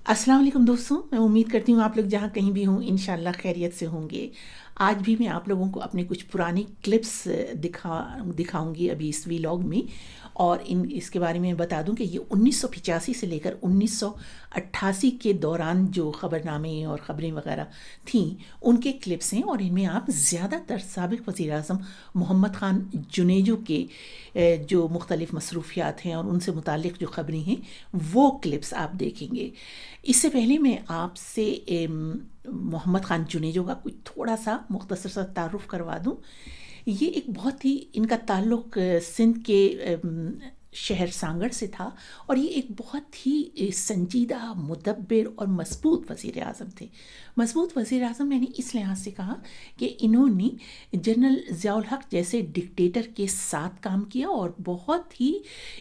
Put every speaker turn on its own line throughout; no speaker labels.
अस्सलाम वालेकुम दोस्तों, मैं उम्मीद करती हूँ आप लोग जहाँ कहीं भी हों इंशाल्लाह खैरियत से होंगे। आज भी मैं आप लोगों को अपने कुछ पुरानी क्लिप्स दिखाऊंगी अभी इस वीलॉग में, और इसके बारे में बता दूं कि ये 1985 से लेकर 1988 के दौरान जो ख़बरनामे और ख़बरें वगैरह थीं उनके क्लिप्स हैं, और इनमें आप ज़्यादातर साबिक़ वज़ीर-ए-आज़म मोहम्मद ख़ान जुनेजो के जो मुख्तलिफ़ मसरूफ़ियात हैं और उनसे मुताल्लिक़ जो ख़बरें हैं वो क्लिप्स आप देखेंगे। इससे पहले मैं आपसे मोहम्मद ख़ान जुनेजो का कोई थोड़ा सा मुख्तसर सा तारुफ़ करवा दूं। ये एक बहुत ही, इनका ताल्लुक़ सिंध के शहर सांगड़ से था, और ये एक बहुत ही संजीदा, मुदब्बिर और मज़बूत वज़ीर आज़म थे। मज़बूत वज़ीर आज़म मैंने इस लिहाज से कहा कि इन्होंने जनरल ज़ियाउल हक़ जैसे डिक्टेटर के साथ काम किया, और बहुत ही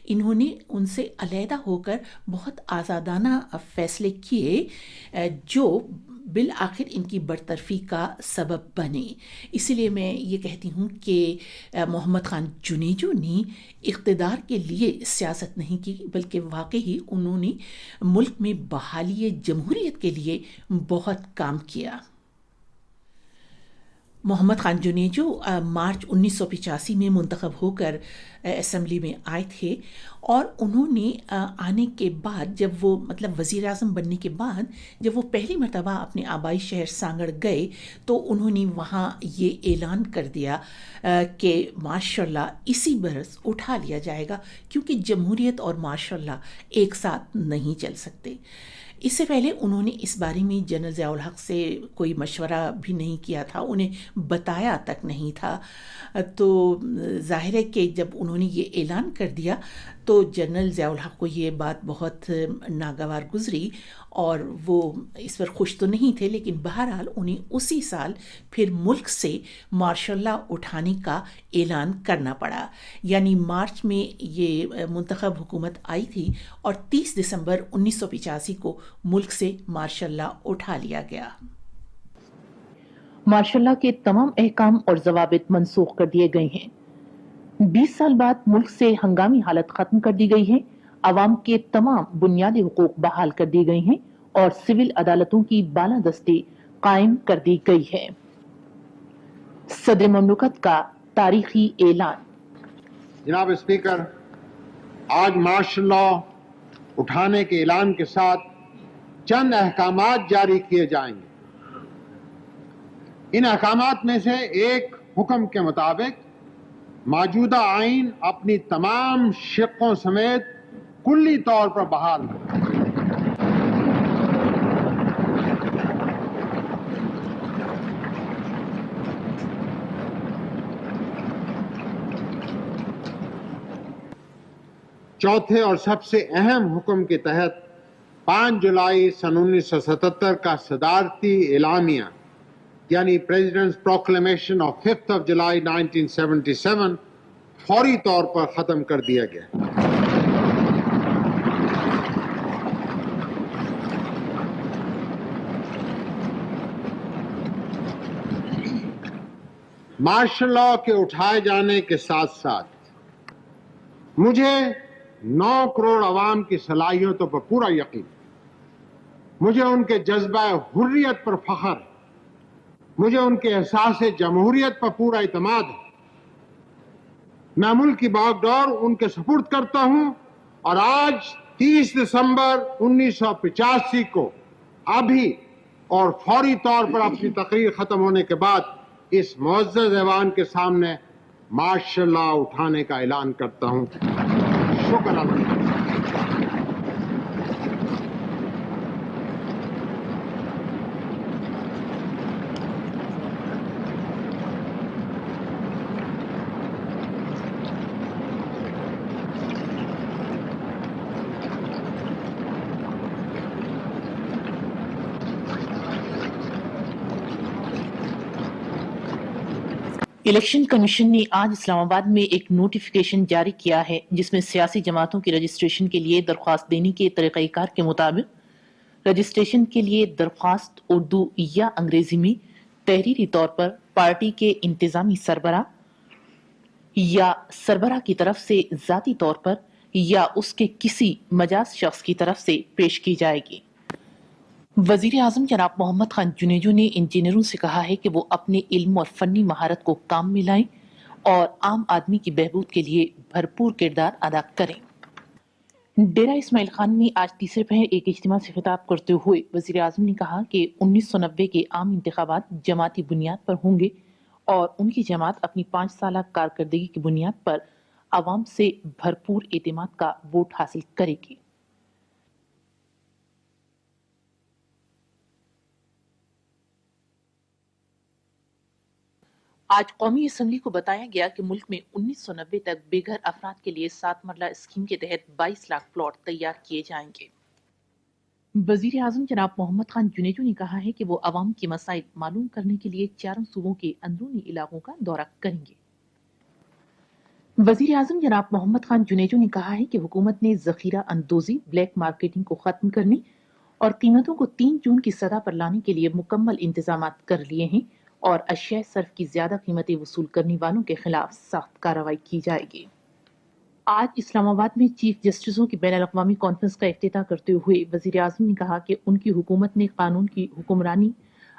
इन्होंने उनसे अलहदा होकर बहुत आज़ादाना फ़ैसले किए जो बिल आखिर इनकी बरतरफी का सबब बने। इसीलिए मैं ये कहती हूँ कि मोहम्मद ख़ान जुनेजो ने इक़्तिदार के लिए सियासत नहीं की, बल्कि वाकई ही उन्होंने मुल्क में बहाली जमहूरियत के लिए बहुत काम किया। मोहम्मद ख़ान जुनेजो मार्च 1985 में मुंतखब होकर असम्बली में आए थे, और उन्होंने आने के बाद, जब वो मतलब वज़ीर आज़म बनने के बाद जब वो पहली मरतबा अपने आबाई शहर सांगड़ गए तो उन्होंने वहाँ ये ऐलान कर दिया कि माशाअल्लाह इसी बरस उठा लिया जाएगा, क्योंकि जमहूरियत और माशाअल्लाह एक साथ नहीं चल सकते। इससे पहले उन्होंने इस बारे में जनरल ज़ियाउल हक़ से कोई मशवरा भी नहीं किया था, उन्हें बताया तक नहीं था। तो ज़ाहिर है कि जब उन्होंने ये ऐलान कर दिया तो जनरल ज़ियाउल हक़ को ये बात बहुत नागवार गुज़री, और वो इस पर खुश तो नहीं थे, लेकिन बहरहाल उन्हें उसी साल फिर मुल्क से मार्शल लॉ उठाने का ऐलान करना पड़ा। यानी मार्च में ये मुंतखब हुकूमत आई थी, और 30 दिसंबर 1985 को मुल्क से मार्शल लॉ उठा लिया गया।
मार्शल लॉ के तमाम अहकाम और ज़वाबित मनसूख कर दिए गए हैं। 20 साल बाद मुल्क से हंगामी हालत खत्म कर दी गई है, आवाम के तमाम बुनियादी हुकूक बहाल कर दिए गए हैं, और सिविल अदालतों की बालादस्ती कायम कर दी गई है। सदर ममलकत का तारीखी ऐलान।
जनाब स्पीकर, आज मार्शल लॉ उठाने के ऐलान के साथ चंद अहकामात जारी किए जाएंगे। इन अहकामात में से एक हुक्म के मुताबिक मौजूदा आइन अपनी तमाम शिक्कों समेत कुल्ली तौर पर बहाल है। चौथे और सबसे अहम हुक्म के तहत 5 जुलाई सन 1977 का सदारती एलामिया यानी presidents proclamation of 5th of July 1977 फौरी तौर पर खत्म कर दिया गया। मार्शल लॉ के उठाए जाने के साथ साथ मुझे 9 करोड़ अवाम की सलाहियतों पर पूरा यकीन, मुझे उनके जज्बा हुर्रियत पर फख्र है, मुझे उनके एहसास जमहूरियत पर पूरा इत्मीनान है। मैं मुल्क की बागडोर उनके सुपुर्द करता हूं, और आज 30 दिसंबर 1985 को अभी और फौरी तौर पर अपनी तकरीर खत्म होने के बाद इस मुअज़्ज़ज़ ऐवान के सामने मार्शल लॉ उठाने का ऐलान करता हूं। शुक्र अल्लाह।
इलेक्शन कमीशन ने आज इस्लामाबाद में एक नोटिफिकेशन जारी किया है, जिसमें सियासी जमातों की रजिस्ट्रेशन के लिए दरख्वास्त देने के तरीक़ाकार के मुताबिक रजिस्ट्रेशन के लिए दरख्वास्त उर्दू या अंग्रेजी में तहरीरी तौर पर पार्टी के इंतजामी सरबरा या सरबरा की तरफ से ज़ाती तौर पर یا اس کے کسی مجاز شخص کی طرف سے پیش کی جائے گی۔ وزیر اعظم جناب محمد خان جنیجو نے انجینئروں سے کہا ہے کہ وہ اپنے علم اور فنی مہارت کو کام میں لائیں اور عام آدمی کی بہبود کے لیے بھرپور کردار ادا کریں۔ ڈیرہ اسماعیل خان میں آج تیسرے پہر ایک اجتماع سے خطاب کرتے ہوئے وزیر اعظم نے کہا کہ 1990 کے عام انتخابات جماعتی بنیاد پر ہوں گے اور ان کی جماعت اپنی 5 سالہ کارکردگی کی بنیاد پر عوام سے بھرپور اعتماد کا ووٹ حاصل کرے گی۔ آج قومی اسمبلی کو بتایا گیا کہ ملک میں 1990 تک بے گھر افراد کے لیے 7 مرلہ اسکیم کے تحت 22 لاکھ پلاٹ تیار کیے جائیں گے۔ وزیر اعظم جناب محمد خان جنیجو نے کہا ہے کہ وہ عوام کے مسائل معلوم کرنے کے لیے چاروں صوبوں کے اندرونی علاقوں کا دورہ کریں گے۔ وزیر اعظم جناب محمد خان جنیجو نے کہا ہے کہ حکومت نے ذخیرہ اندوزی، بلیک مارکیٹنگ کو ختم کرنے اور قیمتوں کو 3 جون کی سطح پر لانے کے لیے مکمل انتظامات کر لیے ہیں اور اشیاء صرف کی زیادہ قیمتیں وصول کرنے والوں کے خلاف سخت کارروائی کی جائے گی۔ آج اسلام آباد میں چیف جسٹسوں کی بین الاقوامی کانفرنس کا افتتاح کرتے ہوئے وزیر اعظم نے کہا کہ ان کی حکومت نے قانون کی حکمرانی،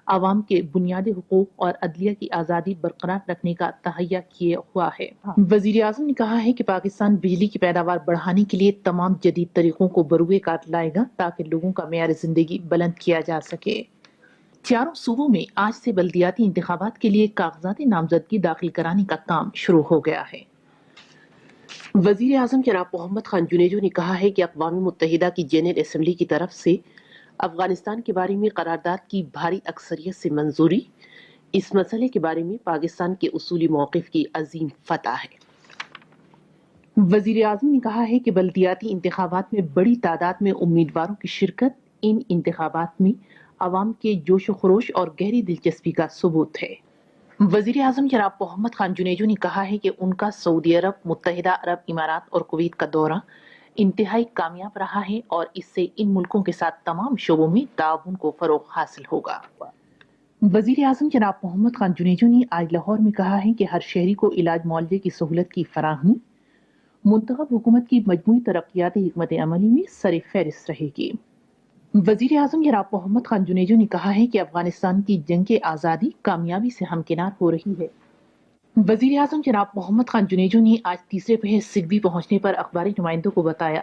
عوام کے بنیادی حقوق اور عدلیہ کی آزادی برقرار رکھنے کا تہیہ کیا ہوا ہے۔ وزیر اعظم نے کہا ہے کہ پاکستان بجلی کی پیداوار بڑھانے کے لیے تمام جدید طریقوں کو بروئے کار لائے گا تاکہ لوگوں کا معیار زندگی بلند کیا جا سکے۔ چاروں صوبوں میں آج سے بلدیاتی انتخابات کے لیے کاغذات نامزدگی داخل کرانے کا کام شروع ہو گیا ہے۔ وزیر اعظم جناب محمد خان جنیجو نے کہا ہے کہ اقوام متحدہ کی جنرل اسمبلی کی طرف سے افغانستان کے بارے میں قرارداد کی بھاری اکثریت سے منظوری اس مسئلے کے بارے میں پاکستان کے اصولی موقف کی عظیم فتح ہے۔ وزیر اعظم نے کہا ہے کہ بلدیاتی انتخابات میں بڑی تعداد میں امیدواروں کی شرکت ان انتخابات میں عوام کے جوش و خروش اور گہری دلچسپی کا ثبوت ہے۔ وزیر اعظم جناب محمد خان جنیجو نے کہا ہے کہ ان کا سعودی عرب، متحدہ عرب امارات اور کویت کا دورہ انتہائی کامیاب رہا ہے اور اس سے ان ملکوں کے ساتھ تمام شعبوں میں تعاون کو فروغ حاصل ہوگا۔ وزیر اعظم جناب محمد خان جنیجو نے آج لاہور میں کہا ہے کہ ہر شہری کو علاج معالجے کی سہولت کی فراہمی منتخب حکومت کی مجموعی ترقیاتی حکمت عملی میں سر فہرست رہے گی۔ وزیر اعظم جناب محمد خان جنیجو نے کہا ہے کہ افغانستان کی جنگ آزادی کامیابی سے ہمکنار ہو رہی ہے۔ وزیر اعظم جناب محمد خان جنیجو نے آج تیسرے پہر سگبی پہنچنے پر اخباری نمائندوں کو بتایا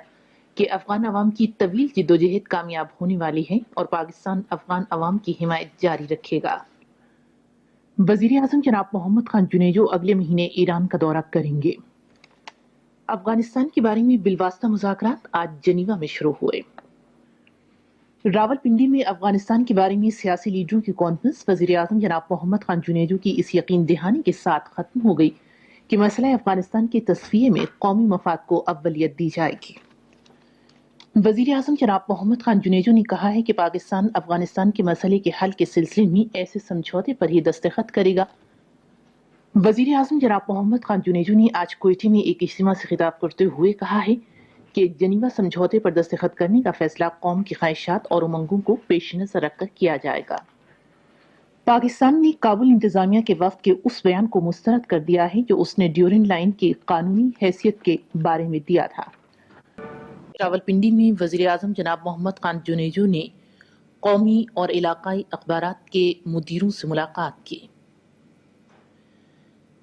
کہ افغان عوام کی طویل جدوجہد کامیاب ہونے والی ہے اور پاکستان افغان عوام کی حمایت جاری رکھے گا۔ وزیر اعظم جناب محمد خان جنیجو اگلے مہینے ایران کا دورہ کریں گے۔ افغانستان کے بارے میں بالواسطہ مذاکرات آج جنیوا میں شروع ہوئے۔ راولپنڈی میں افغانستان کے بارے میں سیاسی لیڈروں کی کانفرنس وزیر اعظم جناب محمد خان جنیجو کی اس یقین دہانی کے ساتھ ختم ہو گئی کہ مسئلہ افغانستان کے تصفیے میں قومی مفاد کو اولیت دی جائے گی۔ وزیر اعظم جناب محمد خان جنیجو نے کہا ہے کہ پاکستان افغانستان کے مسئلے کے حل کے سلسلے میں ایسے سمجھوتے پر ہی دستخط کرے گا۔ وزیر اعظم جناب محمد خان جنیجو نے آج کوئٹے میں ایک اجتماع سے خطاب کرتے ہوئے کہا ہے کہ جنیوا سمجھوتے پر دستخط کرنے کا فیصلہ قوم کی خواہشات اور امنگوں کو پیش نظر رکھ کر کیا جائے گا۔ پاکستان نے کابل انتظامیہ کے وفد کے اس بیان کو مسترد کر دیا ہے جو اس نے ڈیورنڈ لائن کی قانونی حیثیت کے بارے میں دیا تھا۔ راولپنڈی میں وزیر اعظم جناب محمد خان جنیجو نے قومی اور علاقائی اخبارات کے مدیروں سے ملاقات کی۔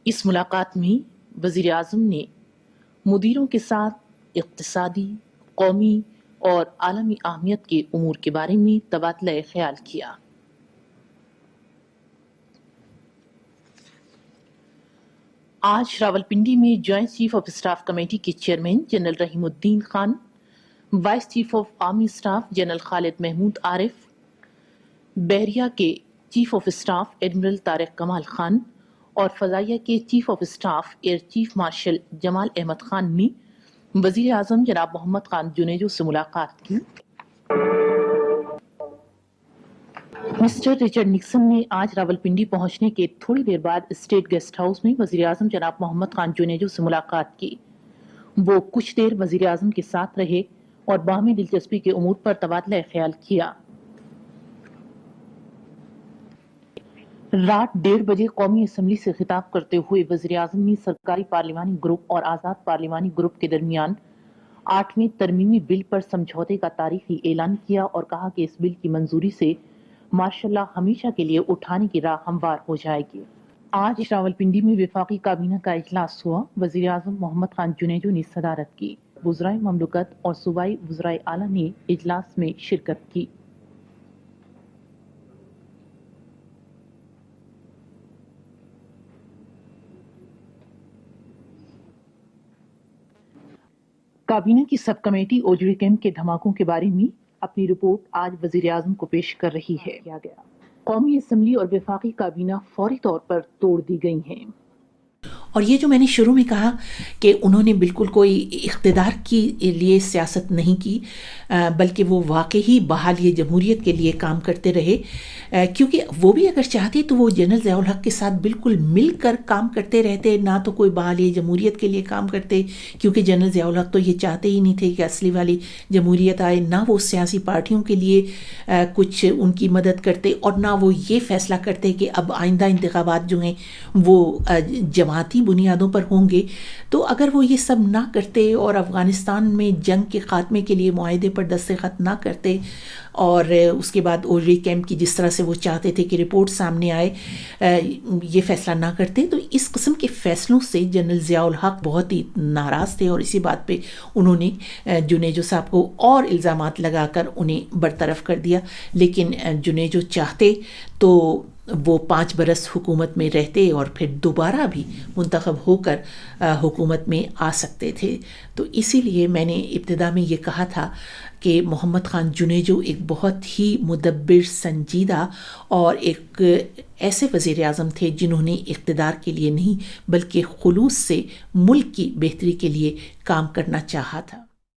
اس ملاقات میں وزیر اعظم نے مدیروں کے ساتھ اقتصادی، قومی اور عالمی اہمیت کے امور کے بارے میں تبادلہ خیال کیا۔ آج راولپنڈی میں joint chief of staff committee کے chairman general Rahimuddin Khan, vice chief of army staff general Khalid Mahmood Arif, بحریہ کے chief of staff admiral Tariq Kamal Khan اور فضائیہ کے chief of staff air chief marshal Jamal Ahmed Khan نے وزیر اعظم جناب محمد خان جنیجو سے ملاقات کی۔ مسٹر رچرڈ نکسن نے آج راولپنڈی پہنچنے کے تھوڑی دیر بعد اسٹیٹ گیسٹ ہاؤس میں وزیر اعظم جناب محمد خان جنیجو سے ملاقات کی۔ وہ کچھ دیر وزیر اعظم کے ساتھ رہے اور باہمی دلچسپی کے امور پر تبادلہ خیال کیا۔ رات 1:30 بجے قومی اسمبلی سے خطاب کرتے ہوئے وزیر اعظم نے سرکاری پارلیمانی گروپ اور آزاد پارلیمانی گروپ کے درمیان 8वें तरमीमी बिल पर समझौते का तारीखी ऐलान किया और कहा कि इस बिल की मंजूरी से माशाल्लाह हमेशा के लिए उठाने की राह हमवार हो जाएगी। आज रावलपिंडी में वफाकी काबीना का इजलास हुआ। वजीर आजम मोहम्मद खान जुनेजो ने सदारत की। वज़राए ममलकत और सूबाई वज़राए आला ने इजलास में शिरकत की। काबीना की सब कमेटी ओजड़ी कैंप के धमाकों के बारे में अपनी रिपोर्ट आज वजीर आजम को पेश कर रही है। किया गया कौमी असम्बली और वफाकी काबीना फौरी तौर पर तोड़ दी गई हैं।
और ये जो मैंने शुरू में कहा कि उन्होंने बिल्कुल कोई इख्तिदार के लिए सियासत नहीं की, बल्कि वो वाकई बहाली जमहूरियत के लिए काम करते रहे, क्योंकि वो भी अगर चाहते तो वो जनरल ज़ियाउल हक के साथ बिल्कुल मिलकर काम करते रहते, ना तो कोई बहाली जमहूरियत के लिए काम करते, क्योंकि जनरल ज़ियाउल हक तो ये चाहते ही नहीं थे कि असली वाली जमहूरियत आए, ना वो सियासी पार्टियों के लिए कुछ उनकी मदद करते, और ना वो ये फ़ैसला करते कि अब आइंदा इंतखाबात जो हैं वो जमाती बुनियादों पर होंगे। तो अगर वो ये सब ना करते और अफ़गानिस्तान में जंग के ख़ात्मे के लिए मुआहदे पर दस्तखत ना करते, और उसके बाद ओजड़ी कैंप की जिस तरह से वो चाहते थे कि रिपोर्ट सामने आए, ये फ़ैसला ना करते, तो इस किस्म के फ़ैसलों से जनरल ज़ियाउल हक बहुत ही नाराज़ थे और इसी बात पे उन्होंने जुनेजो साहब को और इल्ज़ामात लगाकर उन्हें बरतरफ कर दिया। लेकिन जुनेजो चाहते तो वो 5 बरस हुकूमत में रहते और फिर दोबारा भी मुंतखब होकर हुकूमत में आ सकते थे। तो इसीलिए मैंने इब्तिदा में ये कहा था कि मोहम्मद खान जुनेजो एक बहुत ही मुदब्बिर, संजीदा और एक ऐसे वज़ीर आज़म थे जिन्होंने इक़्तिदार के लिए नहीं बल्कि खुलूस से मुल्क की बेहतरी के लिए काम करना चाहा था।